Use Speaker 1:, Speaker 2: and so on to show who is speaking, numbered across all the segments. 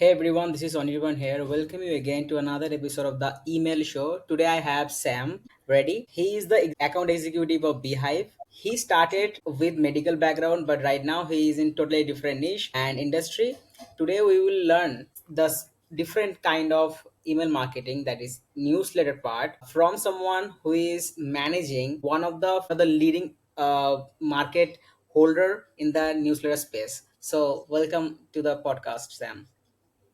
Speaker 1: Hey everyone, this is Anirban here. Welcome you again to another episode of the email show. Today I have Sam Brady. He is the account executive of Beehiiv. He started with medical background, but right now he is in totally different niche and industry. Today we will learn the different kind of email marketing, that is newsletter part, from someone who is managing one of the leading market holder in the newsletter space. So welcome to the podcast, Sam.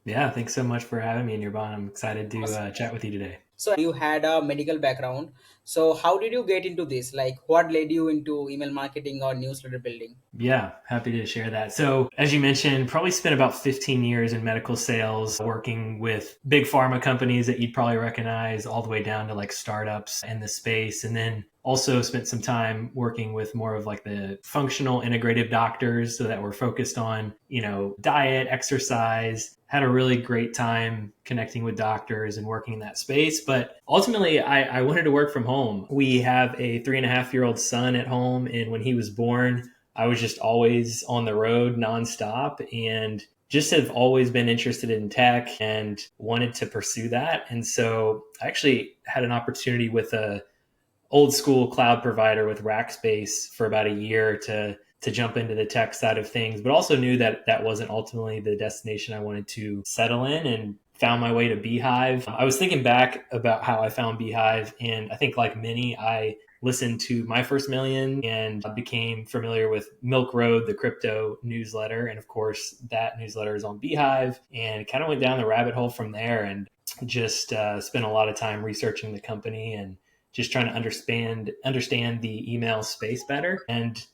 Speaker 2: Yeah, thanks so much for having me in your bond. I'm excited to
Speaker 1: Awesome.
Speaker 2: chat with you today.
Speaker 1: So you had a medical background. So how did you get into this? Like what led you into email marketing or newsletter building?
Speaker 2: Yeah, happy to share that. So, as you mentioned, probably spent about 15 years in medical sales, working with big pharma companies that you'd probably recognize, all the way down to like startups in the space. And then also spent some time working with more of like the functional integrative doctors, so that we're focused on, diet, exercise. Had a really great time connecting with doctors and working in that space. But ultimately, I wanted to work from home. We have a 3.5-year-old son at home. And when he was born, I was just always on the road nonstop and just have always been interested in tech and wanted to pursue that. And so I actually had an opportunity with a old school cloud provider with Rackspace for about a year to jump into the tech side of things, but also knew that that wasn't ultimately the destination I wanted to settle in, and found my way to Beehiiv. I was thinking back about how I found Beehiiv, and I think like many, I listened to My First Million and became familiar with Milk Road, the crypto newsletter. And of course, that newsletter is on Beehiiv, and kind of went down the rabbit hole from there, and just spent a lot of time researching the company and just trying to understand the email space better. And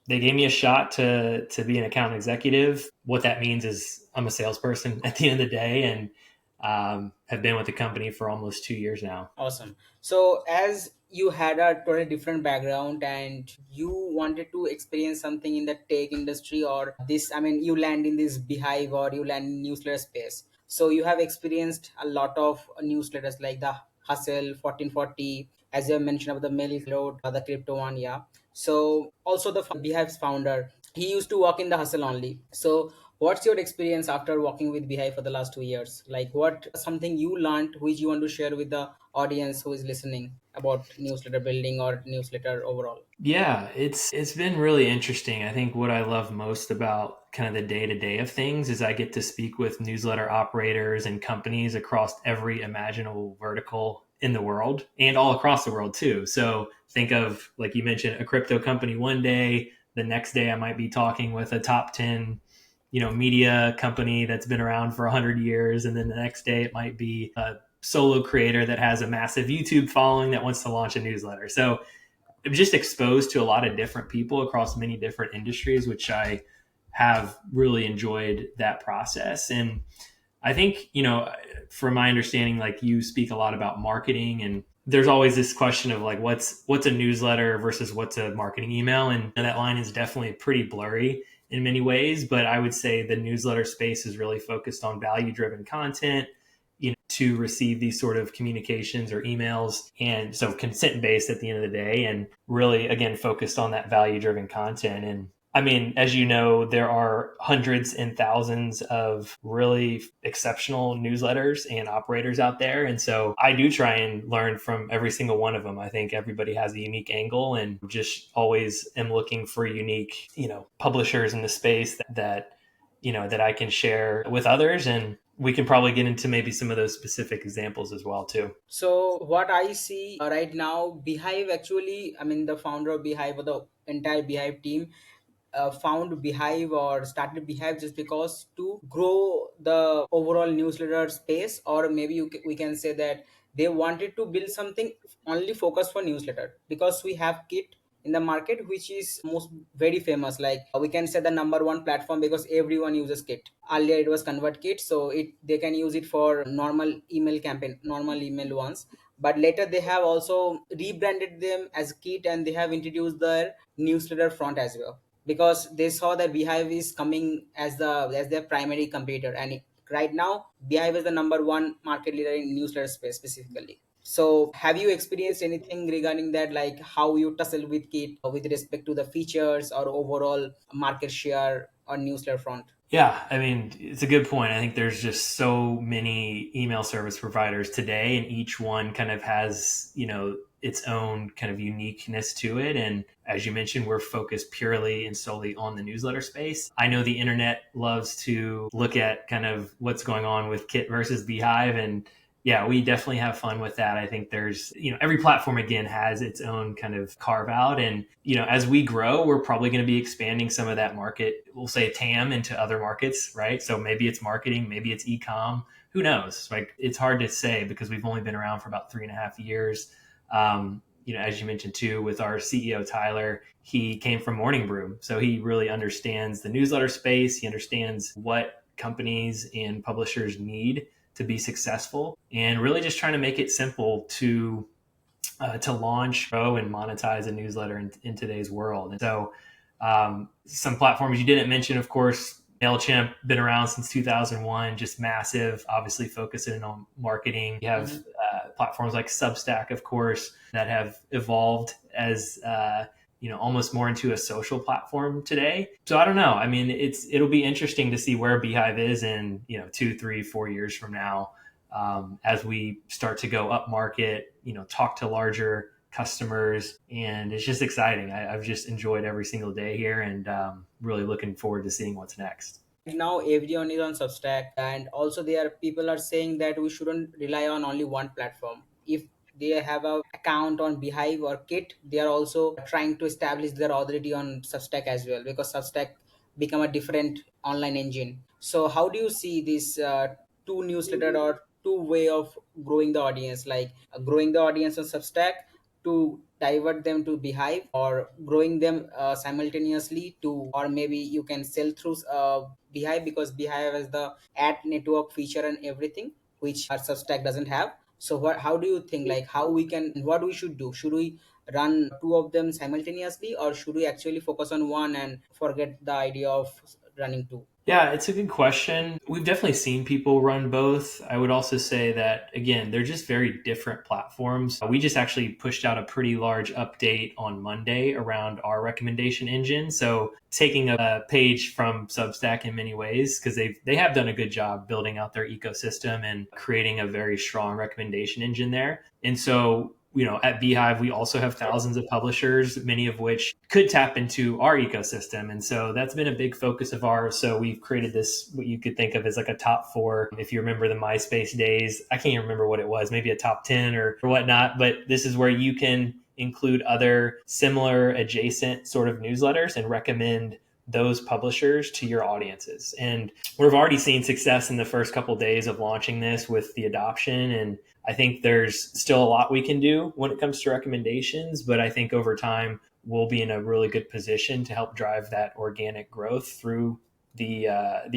Speaker 2: they gave me a shot to be an account executive. What that means is I'm a salesperson at the end of the day, and have been with the company for almost 2 years now.
Speaker 1: Awesome. So as you had a totally different background and you wanted to experience something in the tech industry or this, I mean, you land in this Beehive or you land in newsletter space. So you have experienced a lot of newsletters like the Hustle, 1440, as you mentioned about the Milk Road, the crypto one, yeah. So also the Beehive's founder, he used to work in the Hustle only. So what's your experience after working with Beehive for the last 2 years? Like what something you learned which you want to share with the audience who is listening about newsletter building or newsletter overall?
Speaker 2: Yeah, it's been really interesting. I think what I love most about kind of the day to day of things is I get to speak with newsletter operators and companies across every imaginable vertical in the world and all across the world too. So think of, like you mentioned, a crypto company one day. The next day, I might be talking with a top 10, media company that's been around for 100 years. And then the next day, it might be a solo creator that has a massive YouTube following that wants to launch a newsletter. So I'm just exposed to a lot of different people across many different industries, which I have really enjoyed that process. And I think, from my understanding, like you speak a lot about marketing, and there's always this question of like, what's a newsletter versus what's a marketing email. And that line is definitely pretty blurry in many ways, but I would say the newsletter space is really focused on value driven content, to receive these sort of communications or emails. And so consent based at the end of the day, and really, again, focused on that value driven content. And I mean, as you know, there are hundreds and thousands of really exceptional newsletters and operators out there. And so I do try and learn from every single one of them. I think everybody has a unique angle, and just always am looking for unique, publishers in the space that I can share with others. And we can probably get into maybe some of those specific examples as well too.
Speaker 1: So what I see right now, Beehive actually, I mean the founder of Beehive or the entire Beehive team found Beehive or started Beehive just because to grow the overall newsletter space, or maybe we can say that they wanted to build something only focused for newsletter, because we have Kit in the market which is most very famous, like we can say the number one platform because everyone uses Kit. Earlier it was ConvertKit, so it they can use it for normal email campaign, normal email ones, but later they have also rebranded them as Kit and they have introduced their newsletter front as well, because they saw that Beehive is coming as their primary competitor, and right now Beehive is the number one market leader in newsletter space specifically. So have you experienced anything regarding that, like how you tussle with Kit with respect to the features or overall market share on newsletter front?
Speaker 2: Yeah, I mean, it's a good point. I think there's just so many email service providers today, and each one kind of has, its own kind of uniqueness to it. And as you mentioned, we're focused purely and solely on the newsletter space. I know the internet loves to look at kind of what's going on with Kit versus Beehive, and yeah, we definitely have fun with that. I think there's, every platform again has its own kind of carve out. And, as we grow, we're probably going to be expanding some of that market, we'll say TAM, into other markets, right? So maybe it's marketing, maybe it's e-com, who knows? Like, it's hard to say because we've only been around for about 3.5 years. As you mentioned too, with our CEO, Tyler, he came from Morning Brew. So he really understands the newsletter space. He understands what companies and publishers need to be successful, and really just trying to make it simple to launch, grow, and monetize a newsletter in today's world. And so, some platforms you didn't mention, of course, MailChimp, been around since 2001, just massive, obviously focusing on marketing. You have
Speaker 1: Mhm.
Speaker 2: platforms like Substack, of course, that have evolved as almost more into a social platform today. So I don't know. I mean, it'll be interesting to see where Beehive is in 2, 3, 4 years from now, as we start to go up market, talk to larger customers, and it's just exciting. I've just enjoyed every single day here, and really looking forward to seeing what's next.
Speaker 1: Now everyone is on Substack, and also there people are saying that we shouldn't rely on only one platform. If they have a account on Beehive or Kit, they are also trying to establish their authority on Substack as well, because Substack become a different online engine. So how do you see this two newsletter or two way of growing the audience, like growing the audience on Substack to divert them to Beehive, or growing them simultaneously to, or maybe you can sell through Beehive, because Beehive has the ad network feature and everything, which our Substack doesn't have. So how do you think, like how we can, what we should do? Should we run two of them simultaneously, or should we actually focus on one and forget the idea of running two?
Speaker 2: Yeah, it's a good question. We've definitely seen people run both. I would also say that, again, they're just very different platforms. We just actually pushed out a pretty large update on Monday around our recommendation engine. So taking a page from Substack in many ways, because they have done a good job building out their ecosystem and creating a very strong recommendation engine there. And so at Beehive, we also have thousands of publishers, many of which could tap into our ecosystem. And so that's been a big focus of ours. So we've created this, what you could think of as like a top four. If you remember the MySpace days, I can't even remember what it was, maybe a top 10 or whatnot. But this is where you can include other similar adjacent sort of newsletters and recommend those publishers to your audiences. And we've already seen success in the first couple of days of launching this with the adoption. And I think there's still a lot we can do when it comes to recommendations, but I think over time we'll be in a really good position to help drive that organic growth through the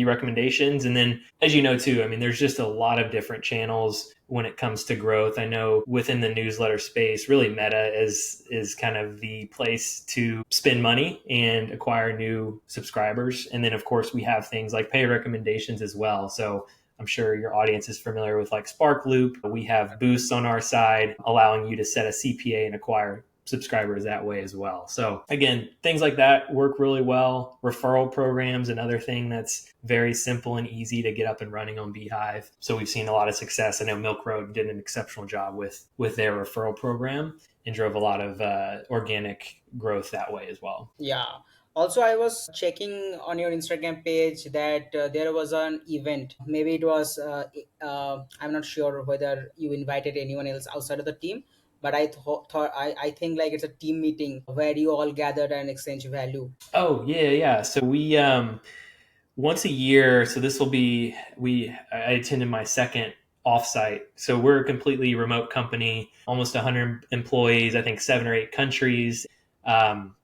Speaker 2: recommendations. And then, as you know too, I mean, there's just a lot of different channels when it comes to growth. I know within the newsletter space, really Meta is kind of the place to spend money and acquire new subscribers. And then of course we have things like pay recommendations as well. So I'm sure your audience is familiar with like Spark Loop. We have boosts on our side, allowing you to set a CPA and acquire subscribers that way as well. So again, things like that work really well. Referral programs, another thing that's very simple and easy to get up and running on Beehive. So we've seen a lot of success. I know Milk Road did an exceptional job with their referral program and drove a lot of organic growth that way as well.
Speaker 1: Yeah. Also, I was checking on your Instagram page that there was an event. Maybe it was, I'm not sure whether you invited anyone else outside of the team, but I think like it's a team meeting where you all gathered and exchange value.
Speaker 2: Oh yeah, yeah. So we once a year. So this will be I attended my second offsite. So we're a completely remote company, almost 100 employees. I think 7 or 8 countries. Um,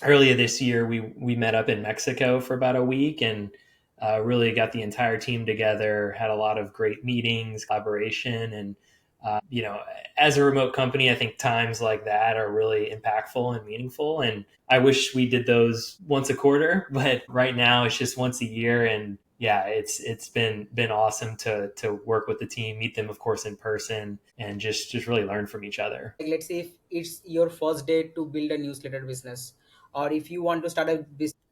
Speaker 2: Earlier this year, we met up in Mexico for about a week and really got the entire team together. Had a lot of great meetings, collaboration, and you know, as a remote company, I think times like that are really impactful and meaningful. And I wish we did those once a quarter, but right now it's just once a year. And yeah, it's been awesome to work with the team, meet them, of course, in person, and just really learn from each other.
Speaker 1: Like, let's say if it's your first day to build a newsletter business, or if you want to start a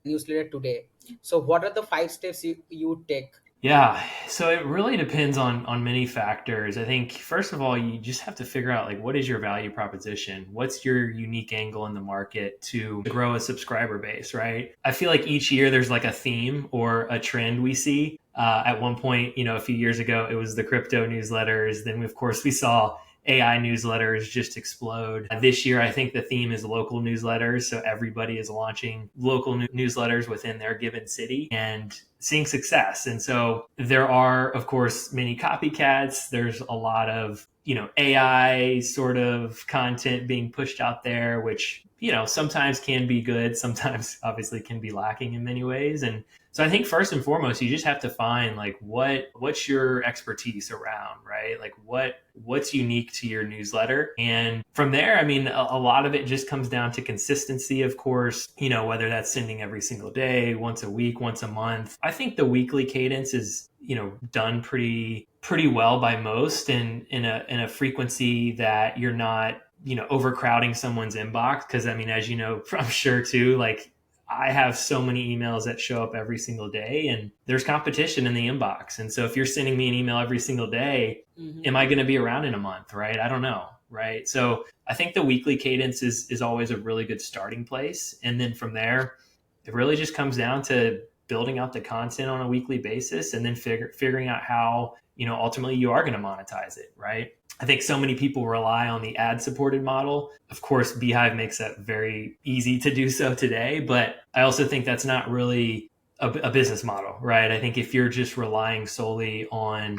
Speaker 1: newsletter today, So what are the 5 steps you take?
Speaker 2: Yeah, so it really depends on many factors. I think first of all, you just have to figure out like what is your value proposition? What's your unique angle in the market to grow a subscriber base, right? I feel like each year there's like a theme or a trend we see. At one point, a few years ago, it was the crypto newsletters. Then, of course, we saw AI newsletters just explode. This year, I think the theme is local newsletters. So everybody is launching local newsletters within their given city and seeing success. And so there are, of course, many copycats. There's a lot of, AI sort of content being pushed out there, which, sometimes can be good, sometimes obviously can be lacking in many ways. And so I think first and foremost, you just have to find like what's your expertise around, right? Like what's unique to your newsletter. And from there, I mean, a lot of it just comes down to consistency, of course, whether that's sending every single day, once a week, once a month. I think the weekly cadence is, done pretty well by most, and in a frequency that you're not overcrowding someone's inbox. Because I mean, as you know, I'm sure too, like I have so many emails that show up every single day, and there's competition in the inbox. And so if you're sending me an email every single day, am I going to be around in a month, right? I don't know, right? So I think the weekly cadence is always a really good starting place. And then from there, it really just comes down to building out the content on a weekly basis, and then figuring out how, ultimately you are going to monetize it, right? I think so many people rely on the ad supported model. Of course, Beehiiv makes that very easy to do so today, but I also think that's not really a business model, right? I think if you're just relying solely on,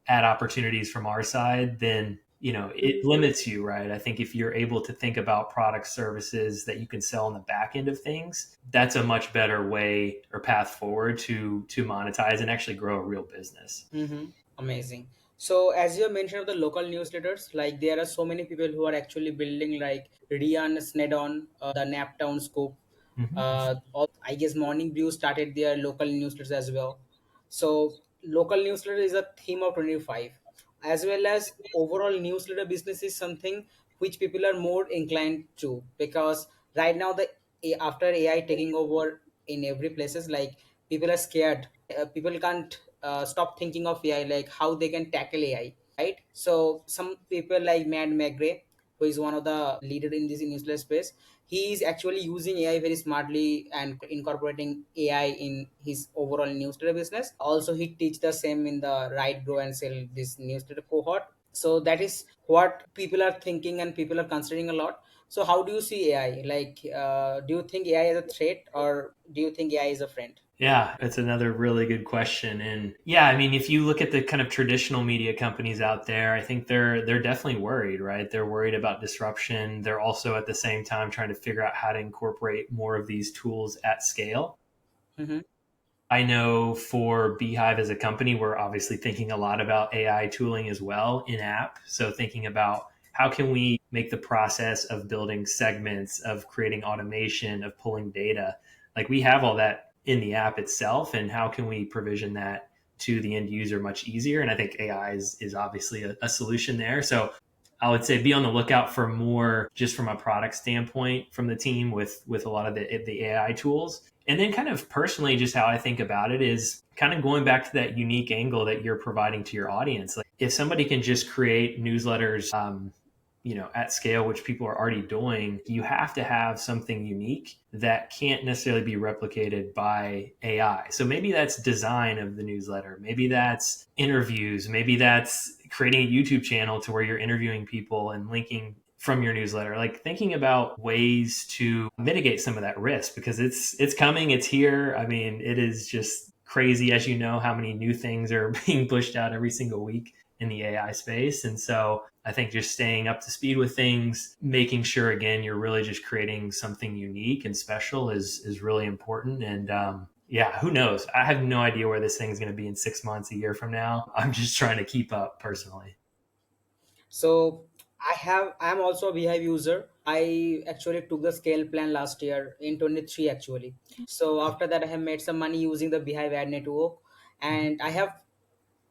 Speaker 2: ad opportunities from our side, then it limits you, right? I think if you're able to think about product services that you can sell on the back end of things, that's a much better way or path forward to monetize and actually grow a real business.
Speaker 1: Mm-hmm. Amazing. So as you mentioned of the local newsletters, like there are so many people who are actually building like Rian Snedon, the Naptown Scoop.
Speaker 2: Mm-hmm.
Speaker 1: I guess Morning Brew started their local newsletters as well. So local newsletter is a theme of 25, as well as overall newsletter business is something which people are more inclined to, because right now after AI taking over in every places, like people are scared. People can't stop thinking of AI, like how they can tackle AI, right? So some people like Matt McGray, who is one of the leader in this newsletter space, he is actually using AI very smartly and incorporating AI in his overall newsletter business. Also, he teach the same in the Write, Grow, and Sell this newsletter cohort. So that is what people are thinking and people are considering a lot. So how do you see AI? Like, do you think AI is a threat or do you think AI is a friend?
Speaker 2: Yeah, that's another really good question. And yeah, I mean, if you look at the kind of traditional media companies out there, I think they're definitely worried, right? They're worried about disruption. They're also at the same time trying to figure out how to incorporate more of these tools at scale.
Speaker 1: Mm-hmm.
Speaker 2: I know for Beehiiv as a company, we're obviously thinking a lot about AI tooling as well in app. So thinking about how can we make the process of building segments, of creating automation, of pulling data, like we have all that in the app itself, and how can we provision that to the end user much easier? And I think AI is obviously a solution there. So I would say be on the lookout for more just from a product standpoint from the team with a lot of the AI tools. And then kind of personally, just how I think about it is kind of going back to that unique angle that you're providing to your audience. Like if somebody can just create newsletters, at scale, which people are already doing, you have to have something unique that can't necessarily be replicated by AI. So maybe that's design of the newsletter. Maybe that's interviews. Maybe that's creating a YouTube channel to where you're interviewing people and linking from your newsletter, like thinking about ways to mitigate some of that risk, because it's coming, it's here. I mean, it is just crazy, as you know, how many new things are being pushed out every single week in the AI space. And so I think just staying up to speed with things, making sure again you're really just creating something unique and special is really important. And yeah, who knows? I have no idea where this thing's going to be in 6 months, a year from now. I'm just trying to keep up personally.
Speaker 1: So I'm also a Beehive user. I actually took the scale plan last year in 23 actually. So after that I have made some money using the Beehive ad network, and I have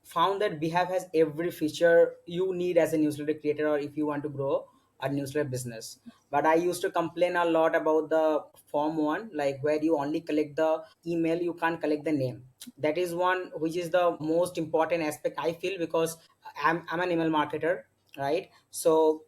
Speaker 1: found that Beehive has every feature you need as a newsletter creator or if you want to grow. a newsletter business. But I used to complain a lot about the form one, like where you only collect the email, you can't collect the name. That is one which is the most important aspect I feel, because I'm an email marketer, right? So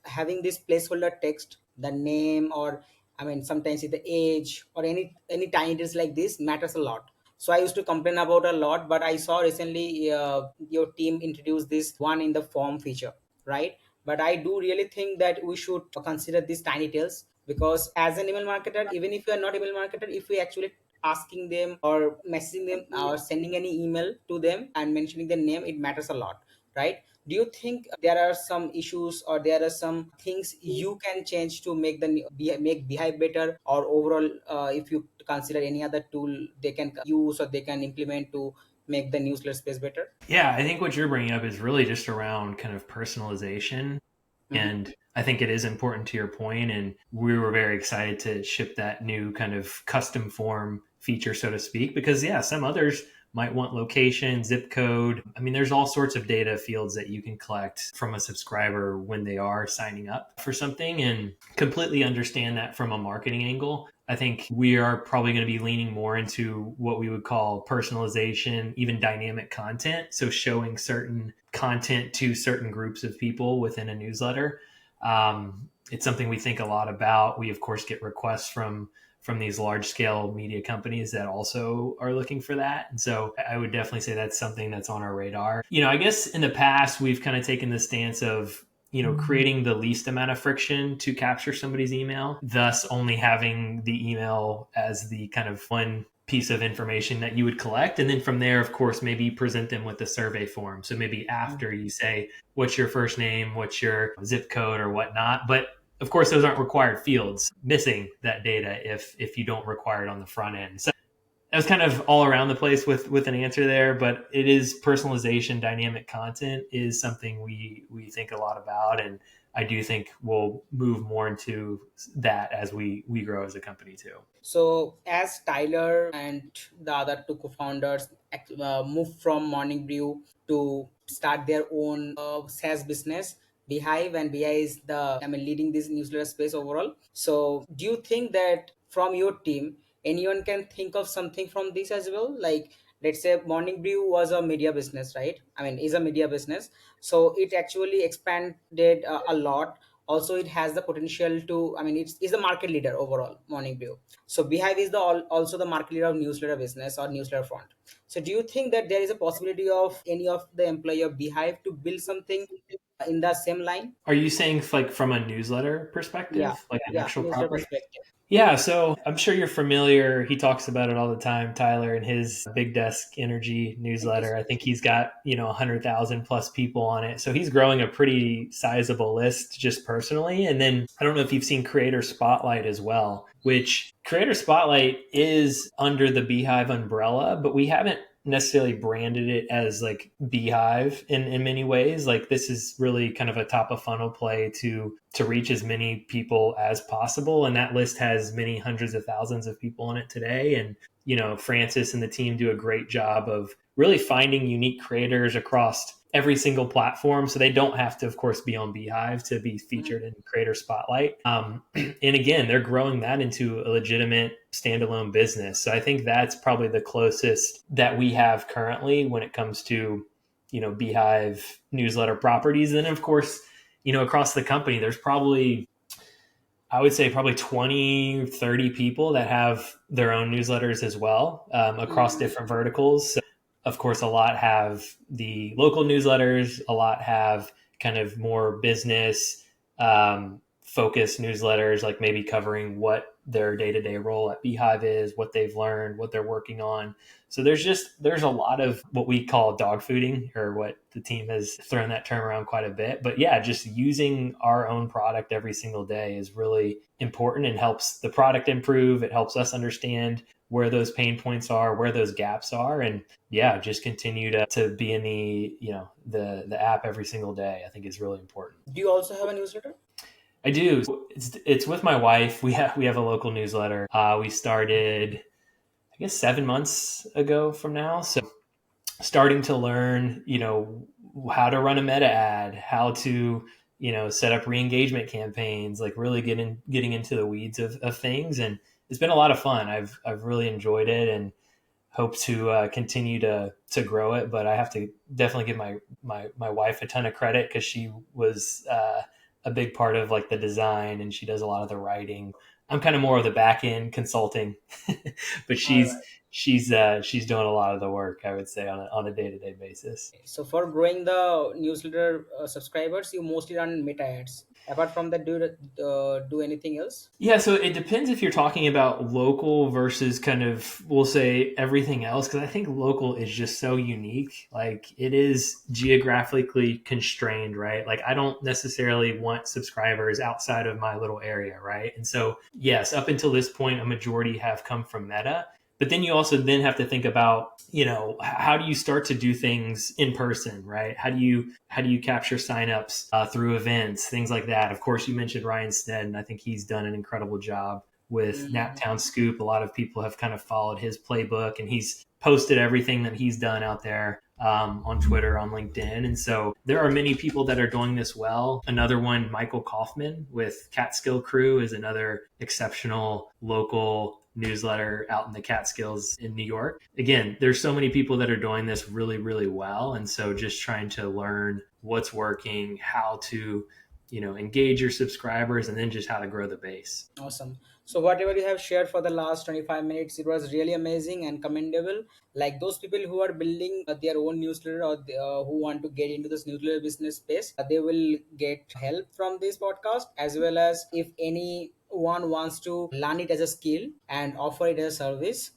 Speaker 1: having this placeholder text, the name, or I mean sometimes the age or any titles like this matters a lot. So I used to complain about a lot, but I saw recently your team introduced this one in the form feature, right? But I do really think that we should consider these tiny details, because as an email marketer, even if you are not email marketer, if we actually asking them or messaging them or sending any email to them and mentioning their name, it matters a lot, right? Do you think there are some issues or there are some things you can change to make make Beehive better, or overall, if you consider any other tool they can use or they can implement to make the newsletter space better?
Speaker 2: Yeah, I think what you're bringing up is really just around kind of personalization.
Speaker 1: Mm-hmm.
Speaker 2: And I think it is important to your point. And we were very excited to ship that new kind of custom form feature, so to speak, because, yeah, some others might want location, zip code. I mean, there's all sorts of data fields that you can collect from a subscriber when they are signing up for something, and completely understand that from a marketing angle. I think we are probably going to be leaning more into what we would call personalization, even dynamic content. So showing certain content to certain groups of people within a newsletter. It's something we think a lot about. We of course get requests from these large scale media companies that also are looking for that. And so I would definitely say that's something that's on our radar. I guess in the past we've kind of taken the stance of creating the least amount of friction to capture somebody's email, thus only having the email as the kind of one piece of information that you would collect. And then from there, of course, maybe present them with a survey form. So maybe after you say, what's your first name, what's your zip code or whatnot. But of course, those aren't required fields, missing that data if you don't require it on the front end. So that was kind of all around the place with an answer there, but it is personalization. Dynamic content is something we think a lot about, and I do think we'll move more into that as we grow as a company too.
Speaker 1: So, as Tyler and the other two co-founders moved from Morning Brew to start their own SaaS business, Beehive, and Beehive is leading this newsletter space overall. So, do you think that from your team, anyone can think of something from this as well? Like, let's say Morning Brew was a media business, right? I mean, is a media business, so it actually expanded a lot. Also, it has the potential to, I mean, it's the market leader overall, Morning Brew. So Beehive is also the market leader of newsletter business or newsletter front. So do you think that there is a possibility of any of the employee of Beehive to build something in the same line?
Speaker 2: Are you saying like from a newsletter
Speaker 1: Yeah,
Speaker 2: perspective, like an
Speaker 1: yeah,
Speaker 2: actual
Speaker 1: newsletter
Speaker 2: property?
Speaker 1: perspective.
Speaker 2: Yeah, so I'm sure you're familiar. He talks about it all the time, Tyler, in his Big Desk Energy newsletter. I think he's got, 100,000 plus people on it. So he's growing a pretty sizable list just personally. And then I don't know if you've seen Creator Spotlight as well, which Creator Spotlight is under the Beehive umbrella, but we haven't necessarily branded it as like Beehive in many ways. Like this is really kind of a top of funnel play to reach as many people as possible. And that list has many hundreds of thousands of people in it today. And, Francis and the team do a great job of really finding unique creators across every single platform. So they don't have to, of course, be on Beehive to be featured in Creator Spotlight. And again, they're growing that into a legitimate standalone business. So I think that's probably the closest that we have currently when it comes to, Beehive newsletter properties. And of course, across the company, there's probably, I would say probably 20, 30 people that have their own newsletters as well, across
Speaker 1: Mm.
Speaker 2: different verticals. So of course, a lot have the local newsletters, a lot have kind of more business focused newsletters, like maybe covering what their day to day role at Beehive is, what they've learned, what they're working on. So there's a lot of what we call dog fooding, or what the team has thrown that term around quite a bit. But yeah, just using our own product every single day is really important and helps the product improve. It helps us understand where those pain points are, where those gaps are, and yeah, just continue to be in the app every single day. I think is really important.
Speaker 1: Do you also have a newsletter?
Speaker 2: I do. It's with my wife. We have a local newsletter. We started, I guess, 7 months ago from now. So starting to learn, how to run a meta ad, how to set up re-engagement campaigns, like really getting into the weeds of things. And it's been a lot of fun. I've really enjoyed it, and hope to continue to grow it. But I have to definitely give my wife a ton of credit, because she was a big part of like the design, and she does a lot of the writing. I'm kind of more of the back end consulting, but
Speaker 1: All
Speaker 2: she's doing a lot of the work, I would say, on a day to day basis.
Speaker 1: So for growing the newsletter subscribers, you mostly run meta ads. Apart from that, do anything else?
Speaker 2: Yeah, so it depends if you're talking about local versus kind of, we'll say, everything else, because I think local is just so unique. Like, it is geographically constrained, right? Like, I don't necessarily want subscribers outside of my little area, right? And so, yes, up until this point, a majority have come from Meta. But then you also then have to think about, how do you start to do things in person, right? How do you capture signups through events, things like that. Of course, you mentioned Ryan Sneddon. I think he's done an incredible job with
Speaker 1: Mhm.
Speaker 2: Naptown Scoop. A lot of people have kind of followed his playbook, and he's posted everything that he's done out there on Twitter, on LinkedIn. And so there are many people that are doing this well. Another one, Michael Kaufman with Catskill Crew, is another exceptional local newsletter out in the Catskills in New York. Again, there's so many people that are doing this really, really well. And so just trying to learn what's working, how to, engage your subscribers, and then just how to grow the base.
Speaker 1: Awesome. So whatever you have shared for the last 25 minutes, it was really amazing and commendable. Like those people who are building their own newsletter, or who want to get into this newsletter business space, they will get help from this podcast, as well as if anyone wants to learn it as a skill and offer it as a service,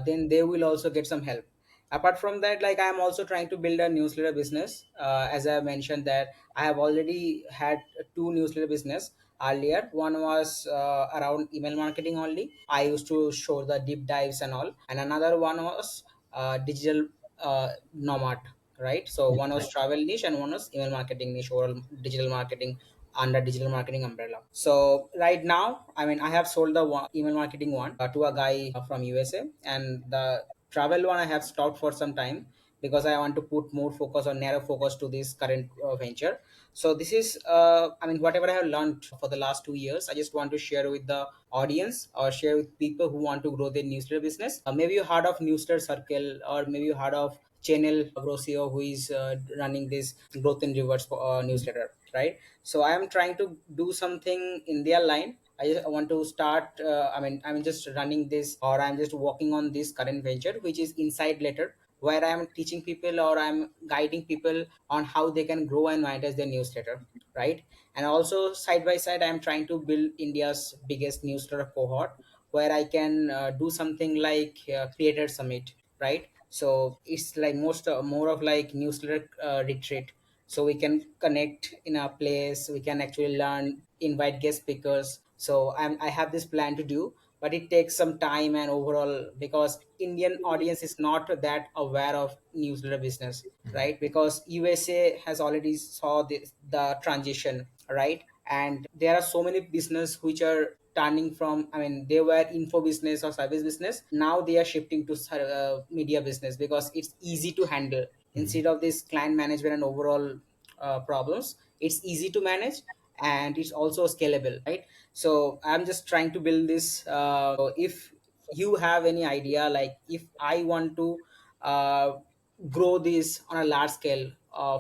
Speaker 1: then they will also get some help. Apart from that, like I am also trying to build a newsletter business. As I mentioned that I have already had two newsletter business earlier. One was around email marketing only. I used to show the deep dives and all, and another one was digital nomad, right? So one was travel niche and one was email marketing niche, or digital marketing under digital marketing umbrella. So right now, I mean, I have sold the email marketing one to a guy from USA, and the travel one I have stopped for some time because I want to put more focus or narrow focus to this current venture. So this is, I mean, whatever I have learned for the last 2 years, I just want to share with the audience or share with people who want to grow their newsletter business. Maybe you heard of Newsletter Circle, or maybe you heard of Channel Grosio, who is running this growth in reverse newsletter, right? So I am trying to do something in their line. I want to start. I'm just running this, or I'm just working on this current venture, which is Inside Letter, where I'm teaching people or I'm guiding people on how they can grow and monetize their newsletter, right? And also side by side, I'm trying to build India's biggest newsletter cohort, where I can do something like Creator Summit, right? So it's like more of like newsletter retreat. So we can connect in a place, we can actually learn, invite guest speakers. So I have this plan to do, but it takes some time and overall, because Indian audience is not that aware of newsletter business, right? Because USA has already saw the transition, right? And there are so many business which are turning from, I mean, they were info business or service business, now they are shifting to media business, because it's easy to handle
Speaker 2: Mhm.
Speaker 1: instead of this client management and overall problems. It's easy to manage, and it's also scalable, right? So I'm just trying to build this. If you have any idea, like if I want to uh, grow this on a large scale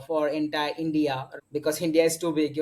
Speaker 1: for entire India, because India is too big,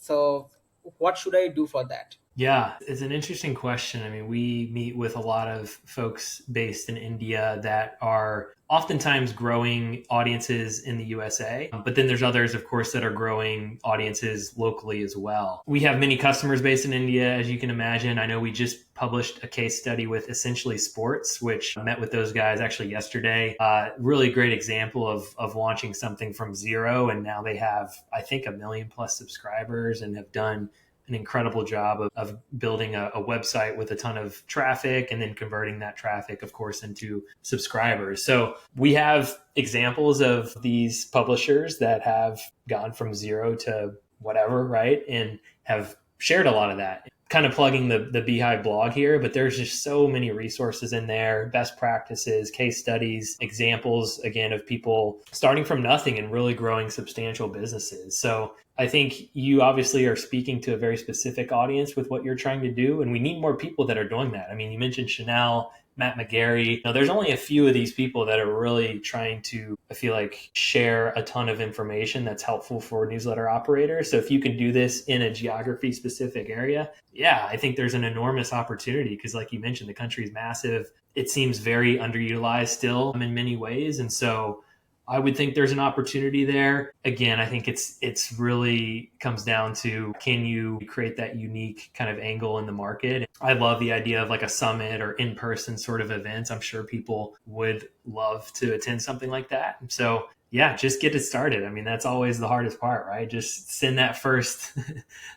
Speaker 1: so what should I do for that?
Speaker 2: Yeah, it's an interesting question. I mean, we meet with a lot of folks based in India that are oftentimes growing audiences in the USA, but then there's others, of course, that are growing audiences locally as well. We have many customers based in India, as you can imagine. I know we just published a case study with Essentially Sports, which I met with those guys actually yesterday. Really great example of launching something from zero, and now they have, I think, a million plus subscribers, and have done an incredible job of building a website with a ton of traffic, and then converting that traffic, of course, into subscribers. So we have examples of these publishers that have gone from zero to whatever, right? And have shared a lot of that. kind of plugging the Beehiiv blog here, but there's just so many resources in there, best practices, case studies, examples, again, of people starting from nothing and really growing substantial businesses. So I think you obviously are speaking to a very specific audience with what you're trying to do. And we need more people that are doing that. I mean, you mentioned Chanel, Matt McGarry. Now, there's only a few of these people that are really trying to, I feel like, share a ton of information that's helpful for newsletter operators. So if you can do this in a geography specific area, yeah, I think there's an enormous opportunity because, like you mentioned, the country is massive. It seems very underutilized still in many ways. And so I would think there's an opportunity there. Again, I think it's really comes down to, can you create that unique kind of angle in the market? I love the idea of like a summit or in-person sort of events. I'm sure people would love to attend something like that. So yeah, just get it started. I mean, that's always the hardest part, right? Just send that first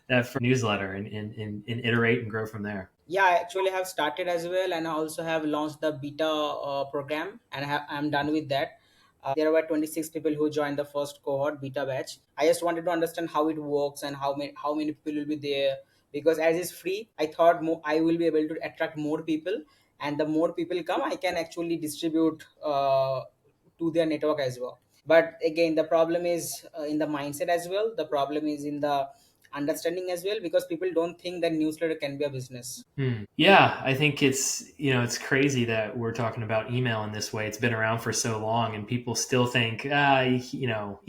Speaker 2: that first newsletter and iterate and grow from there.
Speaker 1: Yeah, I actually have started as well, and I also have launched the beta program, and I'm done with that. There were 26 people who joined the first cohort beta batch. I just wanted to understand how it works and how many people will be there, because as it's free, I thought I will be able to attract more people, and the more people come, I can actually distribute to their network as well. But again, the problem is in the mindset as well. The problem is in the understanding as well, because people don't think that newsletter can be a business.
Speaker 2: Yeah, I think it's crazy that we're talking about email in this way. It's been around for so long, and people still think, email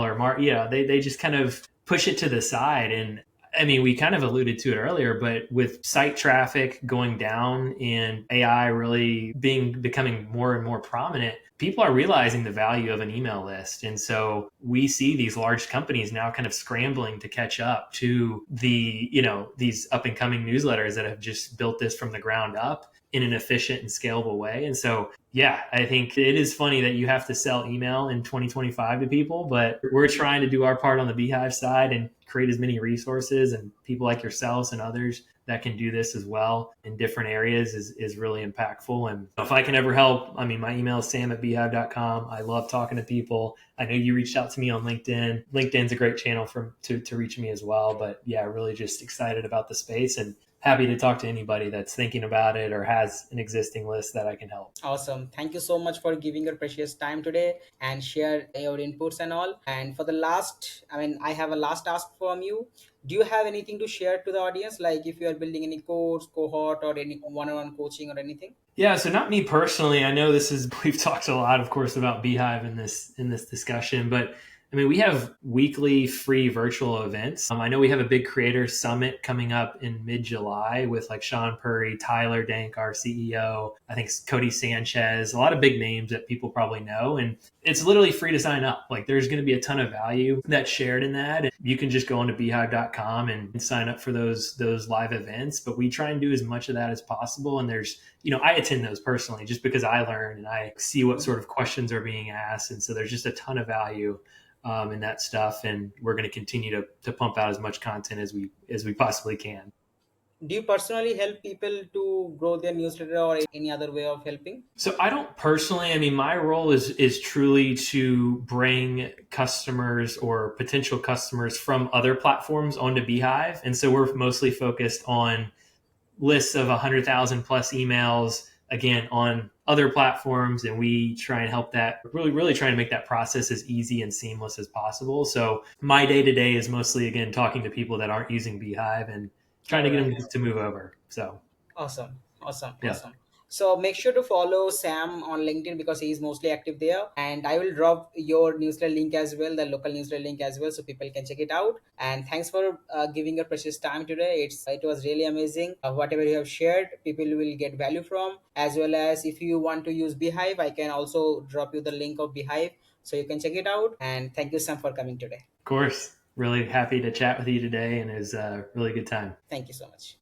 Speaker 2: or they just kind of push it to the side. And I mean, we kind of alluded to it earlier, but with site traffic going down and AI really becoming more and more prominent, people are realizing the value of an email list. And so we see these large companies now kind of scrambling to catch up to these up and coming newsletters that have just built this from the ground up in an efficient and scalable way. And so, yeah, I think it is funny that you have to sell email in 2025 to people, but we're trying to do our part on the Beehiiv side and create as many resources, and people like yourselves and others that can do this as well in different areas is really impactful. And if I can ever help, I mean, my email is sam@beehiiv.com. I love talking to people. I know you reached out to me on LinkedIn. LinkedIn's a great channel to reach me as well. But yeah, really just excited about the space and happy to talk to anybody that's thinking about it or has an existing list that I can help.
Speaker 1: Awesome. Thank you so much for giving your precious time today and share your inputs and all. And for the last, I have a last ask from you. Do you have anything to share to the audience? Like if you are building any course, cohort, or any one-on-one coaching or anything?
Speaker 2: Yeah, so not me personally. I know this is we've talked a lot, of course, about Beehiiv in this discussion, but I mean, we have weekly free virtual events. I know we have a big creator summit coming up in mid-July with like Sean Purry, Tyler Dank, our CEO, I think Cody Sanchez, a lot of big names that people probably know. And it's literally free to sign up. Like there's going to be a ton of value that's shared in that. And you can just go onto beehiiv.com and sign up for those live events. But we try and do as much of that as possible. And there's, I attend those personally just because I learn and I see what sort of questions are being asked. And so there's just a ton of value in that stuff. And we're going to continue to pump out as much content as we possibly can.
Speaker 1: Do you personally help people to grow their newsletter or any other way of helping?
Speaker 2: So I don't personally. I mean, my role is truly to bring customers or potential customers from other platforms onto Beehiiv, and so we're mostly focused on lists of 100,000 plus emails again on other platforms, and we try and help that really trying to make that process as easy and seamless as possible. So my day to day is mostly again talking to people that aren't using Beehiiv and trying
Speaker 1: All
Speaker 2: to get
Speaker 1: right.
Speaker 2: them to move over. So
Speaker 1: Awesome. Awesome.
Speaker 2: yeah.
Speaker 1: Awesome. So make sure to follow Sam on LinkedIn because he is mostly active there. And I will drop your newsletter link as well, the local newsletter link as well, so people can check it out. And thanks for giving your precious time today. It was really amazing. Whatever you have shared, people will get value from. As well as if you want to use Beehiiv, I can also drop you the link of Beehiiv so you can check it out. And thank you, Sam, for coming today.
Speaker 2: Of course, really happy to chat with you today, and it was a really good time.
Speaker 1: Thank you so much.